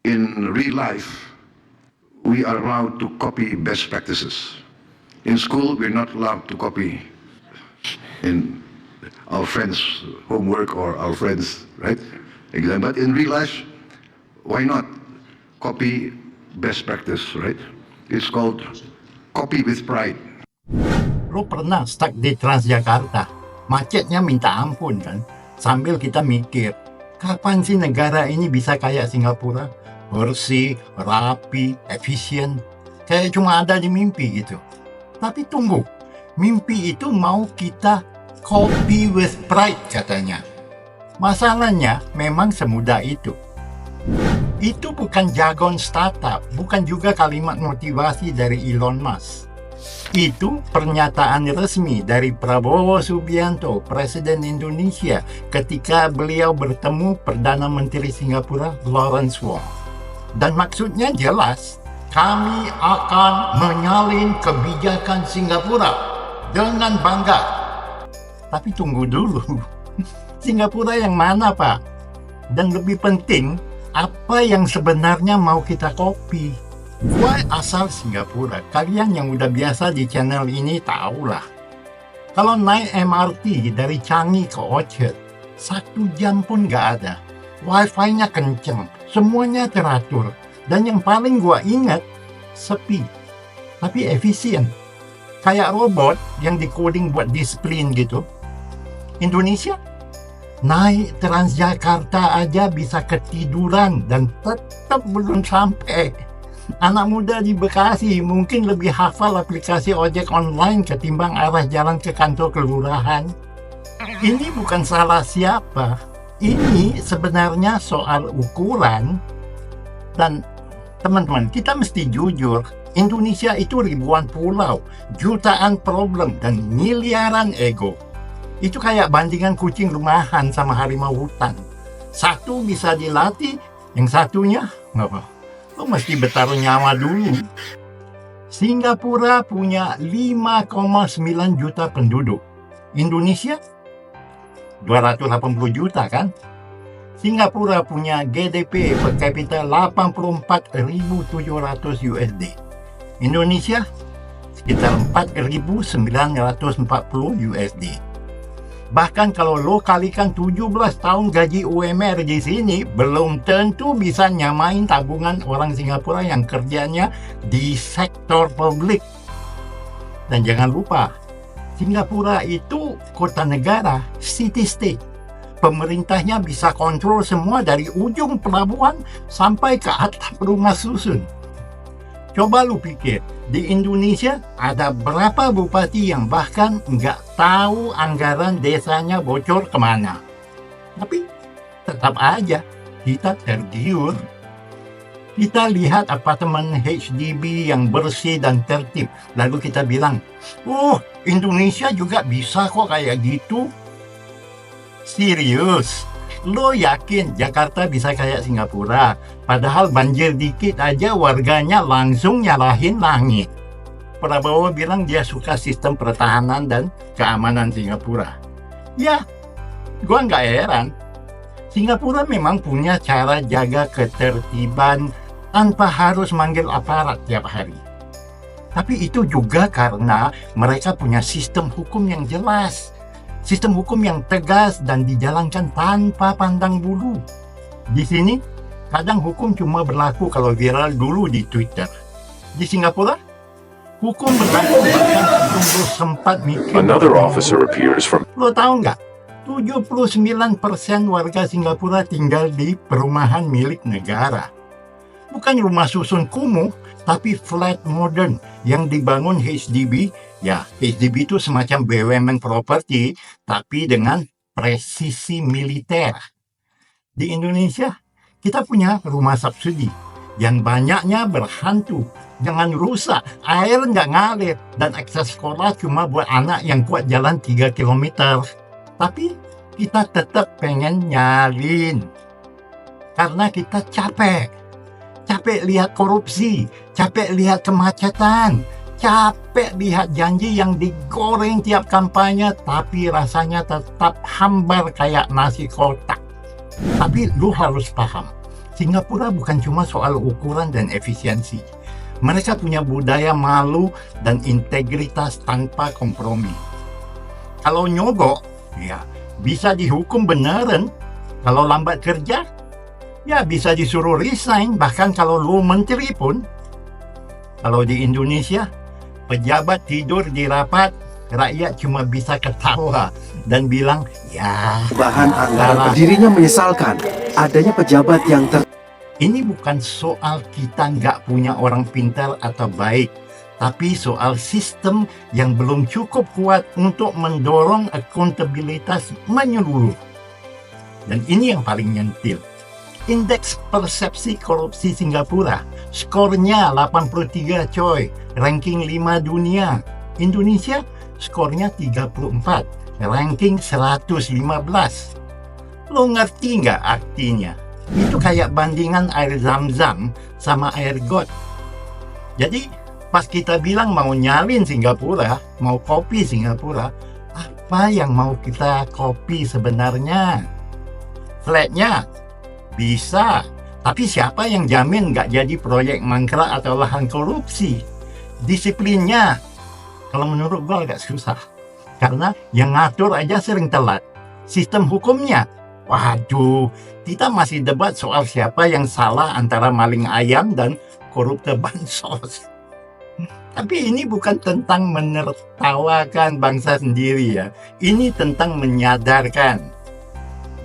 In real life, we are allowed to copy best practices. In school, we're not allowed to copy in our friends' homework or our friends, right? Exam. But in real life, why not copy best practice, right? It's called copy with pride. Lo pernah stuck di Transjakarta, macetnya minta ampun kan? Sambil kita mikir, kapan sih negara ini bisa kayak Singapura? Bersih, rapi, efisien, kayak cuma ada di mimpi gitu. Tapi tunggu, mimpi itu mau kita copy with pride katanya. Masalahnya memang semudah itu. Itu bukan jargon startup, bukan juga kalimat motivasi dari Elon Musk. Itu pernyataan resmi dari Prabowo Subianto, Presiden Indonesia, ketika beliau bertemu Perdana Menteri Singapura Lawrence Wong. Dan maksudnya jelas, kami akan menyalin kebijakan Singapura dengan bangga. Tapi tunggu dulu, Singapura yang mana Pak? Dan lebih penting, apa yang sebenarnya mau kita copy? Gua asal Singapura, kalian yang udah biasa di channel ini tahulah. Kalau naik MRT dari Changi ke Orchard, 1 jam pun gak ada. Wifi-nya kenceng, semuanya teratur. Dan yang paling gua ingat, sepi. Tapi efisien. Kayak robot yang di-coding buat disiplin gitu. Indonesia, naik Transjakarta aja bisa ketiduran dan tetap belum sampai. Anak muda di Bekasi mungkin lebih hafal aplikasi ojek online ketimbang arah jalan ke kantor kelurahan. Ini bukan salah siapa. Ini sebenarnya soal ukuran. Dan teman-teman, kita mesti jujur. Indonesia itu ribuan pulau, jutaan problem, dan miliaran ego. Itu kayak bandingan kucing rumahan sama harimau hutan. Satu bisa dilatih, yang satunya nggak apa. Lo mesti bertaruh nyawa dulu. Singapura punya 5,9 juta penduduk. Indonesia 280 juta kan? Singapura punya GDP per kapita 84.700 USD. Indonesia sekitar 4.940 USD. Bahkan kalau lo kalikan 17 tahun gaji UMR di sini, belum tentu bisa nyamain tabungan orang Singapura yang kerjanya di sektor publik. Dan jangan lupa, Singapura itu kota negara, city state. Pemerintahnya bisa kontrol semua dari ujung pelabuhan sampai ke atap rumah susun. Coba lu pikir, di Indonesia ada berapa bupati yang bahkan nggak tahu anggaran desanya bocor kemana. Tapi tetap aja kita tergiur. Kita lihat apartemen HDB yang bersih dan tertib. Lalu kita bilang, oh Indonesia juga bisa kok kayak gitu. Serius? Lo yakin Jakarta bisa kayak Singapura? Padahal banjir dikit aja warganya langsung nyalahin langit. Prabowo bilang dia suka sistem pertahanan dan keamanan Singapura. Ya, gua nggak heran. Singapura memang punya cara jaga ketertiban tanpa harus manggil aparat tiap hari. Tapi itu juga karena mereka punya sistem hukum yang jelas. Sistem hukum yang tegas dan dijalankan tanpa pandang bulu. Di sini, kadang hukum cuma berlaku kalau viral dulu di Twitter. Di Singapura, hukum berlaku bahkan sebelum sempat mikir. Another officer appears from... Lo tahu nggak? 79% warga Singapura tinggal di perumahan milik negara. Bukan rumah susun kumuh, tapi flat modern yang dibangun HDB. Ya, HDB itu semacam BUMN property, tapi dengan presisi militer. Di Indonesia, kita punya rumah subsidi yang banyaknya berhantu. Jangan rusak, air nggak ngalir, dan akses sekolah cuma buat anak yang kuat jalan 3 km. Tapi kita tetap pengen nyalin. Karena kita capek lihat korupsi, capek lihat kemacetan, capek lihat janji yang digoreng tiap kampanye tapi rasanya tetap hambar kayak nasi kotak. Tapi lu harus paham, Singapura bukan cuma soal ukuran dan efisiensi. Mereka punya budaya malu dan integritas tanpa kompromi. Kalau nyogok, ya bisa dihukum beneran. Kalau lambat kerja, ya bisa disuruh resign. Bahkan kalau lu menteri pun. Kalau di Indonesia, pejabat tidur di rapat, rakyat cuma bisa ketawa dan bilang, ya. Perubahan antara lah." dirinya menyesalkan adanya pejabat yang Ini bukan soal kita nggak punya orang pintar atau baik, tapi soal sistem yang belum cukup kuat untuk mendorong akuntabilitas menyeluruh. Dan ini yang paling nyentil. Indeks persepsi korupsi Singapura, skornya 83 coy, ranking 5 dunia. Indonesia, skornya 34, ranking 115. Lo ngerti nggak artinya? Itu kayak bandingan air zam-zam sama air got. Jadi pas kita bilang mau nyalin Singapura, mau copy Singapura, apa yang mau kita copy sebenarnya? Flatnya? Bisa. Tapi siapa yang jamin nggak jadi proyek mangkrak atau lahan korupsi? Disiplinnya? Kalau menurut gue agak susah. Karena yang ngatur aja sering telat. Sistem hukumnya? Waduh, kita masih debat soal siapa yang salah antara maling ayam dan koruptor bansos. Tapi ini bukan tentang menertawakan bangsa sendiri ya. Ini tentang menyadarkan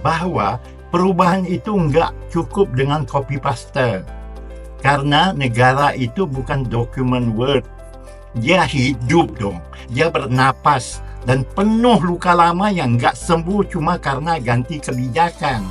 bahwa perubahan itu nggak cukup dengan copy paste. Karena negara itu bukan document word. Dia hidup dong. Dia bernapas. Dan penuh luka lama yang nggak sembuh cuma karena ganti kebijakan.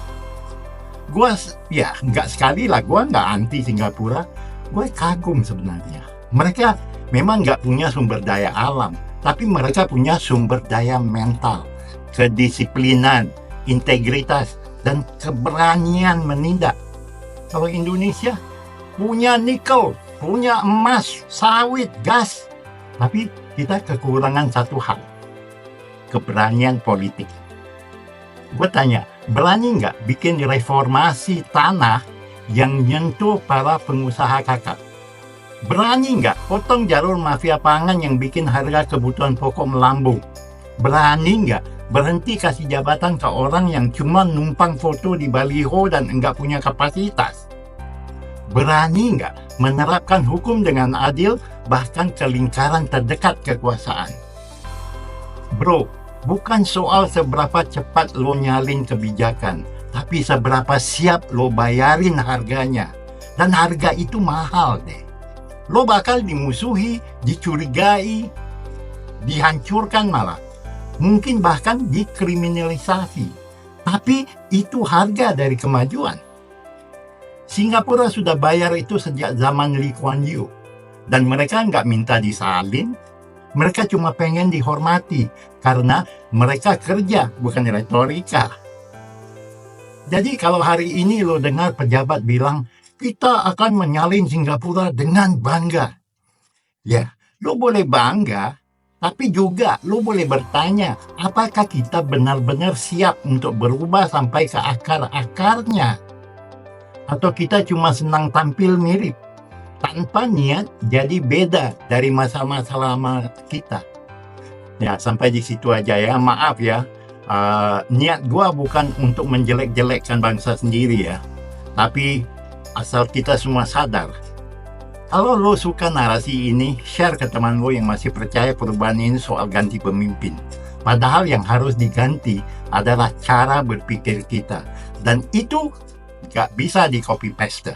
Gua ya nggak sekali lah, gua nggak anti Singapura. Gue kagum sebenarnya. Mereka memang nggak punya sumber daya alam, tapi mereka punya sumber daya mental, kedisiplinan, integritas, dan keberanian menindak. Kalau Indonesia punya nikel, punya emas, sawit, gas, tapi kita kekurangan satu hal. Keberanian politik. Gue tanya, berani nggak bikin reformasi tanah yang nyentuh para pengusaha kakap? Berani nggak potong jalur mafia pangan yang bikin harga kebutuhan pokok melambung? Berani nggak berhenti kasih jabatan ke orang yang cuma numpang foto di baliho dan nggak punya kapasitas? Berani nggak menerapkan hukum dengan adil bahkan ke lingkaran terdekat kekuasaan? Bro, bukan soal seberapa cepat lo nyalin kebijakan, tapi seberapa siap lo bayarin harganya. Dan harga itu mahal deh. Lo bakal dimusuhi, dicurigai, dihancurkan malah. Mungkin bahkan dikriminalisasi. Tapi itu harga dari kemajuan. Singapura sudah bayar itu sejak zaman Lee Kuan Yew. Dan mereka nggak minta disalin. Mereka cuma pengen dihormati karena mereka kerja, bukan retorika. Jadi kalau hari ini lo dengar pejabat bilang, kita akan menyalin Singapura dengan bangga. Ya, lo boleh bangga, tapi juga lo boleh bertanya, apakah kita benar-benar siap untuk berubah sampai ke akar-akarnya? Atau kita cuma senang tampil mirip? Tanpa niat jadi beda dari masa-masa lama kita. Ya, sampai di situ aja ya. Maaf ya. Niat gua bukan untuk menjelek-jelekkan bangsa sendiri ya. Tapi asal kita semua sadar. Kalau lo suka narasi ini, share ke teman lo yang masih percaya perubahan ini soal ganti pemimpin. Padahal yang harus diganti adalah cara berpikir kita. Dan itu gak bisa di copy paste.